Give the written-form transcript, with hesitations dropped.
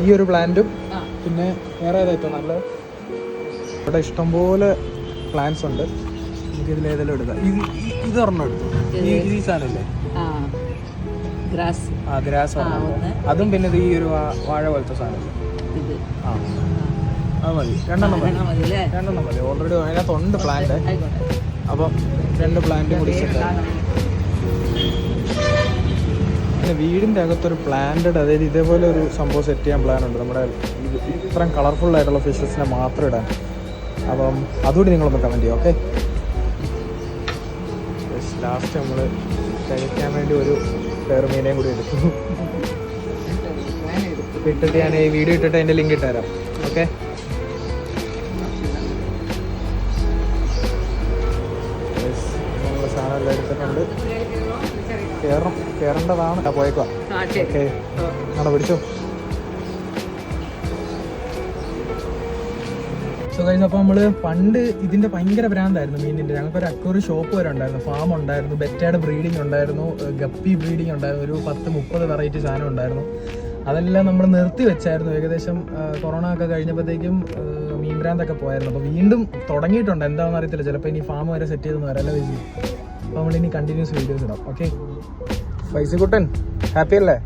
ഈ ഒരു പ്ലാന്റും പിന്നെ വേറെ ഏതായിട്ടും നല്ല ഇവിടെ ഇഷ്ടംപോലെ പ്ലാന്റ്സ് ഉണ്ട്. നമുക്ക് ഇതിലേതെല്ലാം എടുക്കാം. ഇത് ഒരെണ്ണം എടുത്തു. ഈ സാധനമല്ലേ ഗ്രാസ് അതും പിന്നെ ഈ ഒരു വാഴ പോലത്തെ സാധനം അത് മതി. രണ്ടെണ്ണം മതി. ഓൾറെഡി അതിനകത്തുണ്ട് പ്ലാന്റ്. അപ്പം 2 പ്ലാന്റ് കൂടി പിന്നെ വീടിൻ്റെ അകത്തൊരു പ്ലാന്റഡ്, അതായത് ഇതേപോലെ ഒരു സംഭവം സെറ്റ് ചെയ്യാൻ പ്ലാൻ ഉണ്ട്. നമ്മുടെ ഇത്രയും കളർഫുൾ ആയിട്ടുള്ള ഫിഷസിനെ മാത്രം ഇടാൻ. അപ്പം അതുകൂടി നിങ്ങളൊന്ന് കമൻറ്റ് ചെയ്യാം. ഓക്കെ, ലാസ്റ്റ് നമ്മൾ കഴിക്കാൻ വേണ്ടി ഒരു മീനേയും കൂടി എടുത്തു. ഇട്ടിട്ട് ഞാൻ ഈ വീഡിയോ ഇട്ടിട്ട് അതിൻ്റെ ലിങ്ക് ഇട്ട് തരാം. ഓക്കെ, നമ്മൾ സാധനം എല്ലാം എടുത്തിട്ടുണ്ട്. കയറേണ്ടതാണ്. പോയേക്കാം. ഓക്കെ, അവിടെ പിടിച്ചോ. സോ ഗൈസ്, അപ്പോൾ നമ്മൾ പണ്ട് ഇതിൻ്റെ ഭയങ്കര ഭ്രാന്തായിരുന്നു മീനിൻ്റെ. ഞങ്ങൾക്കൊരു അക്വേറിയം ഷോപ്പ് വരെ ഉണ്ടായിരുന്നു, ഫാം ഉണ്ടായിരുന്നു, ബെറ്റയുടെ ബ്രീഡിങ് ഉണ്ടായിരുന്നു, ഗപ്പി ബ്രീഡിങ് ഉണ്ടായിരുന്നു, ഒരു 10-30 വെറൈറ്റി സാധനം ഉണ്ടായിരുന്നു. അതെല്ലാം നമ്മൾ നിർത്തി വെച്ചായിരുന്നു. ഏകദേശം കൊറോണ ഒക്കെ കഴിഞ്ഞപ്പോഴത്തേക്കും മീൻ ഭ്രാന്തൊക്കെ പോയായിരുന്നു. അപ്പോൾ വീണ്ടും തുടങ്ങിയിട്ടുണ്ട്. എന്താണെന്ന് അറിയത്തില്ല, ചിലപ്പോൾ ഇനി ഫാം വരെ സെറ്റ് ചെയ്തെന്ന് വരാം. അല്ല, അപ്പോൾ നമ്മളിനി കണ്ടിന്യൂസ് വീഡിയോസ് ഇടാം. ഓക്കെ, ഫൈസിക്കുട്ടൻ ഹാപ്പി അല്ലേ?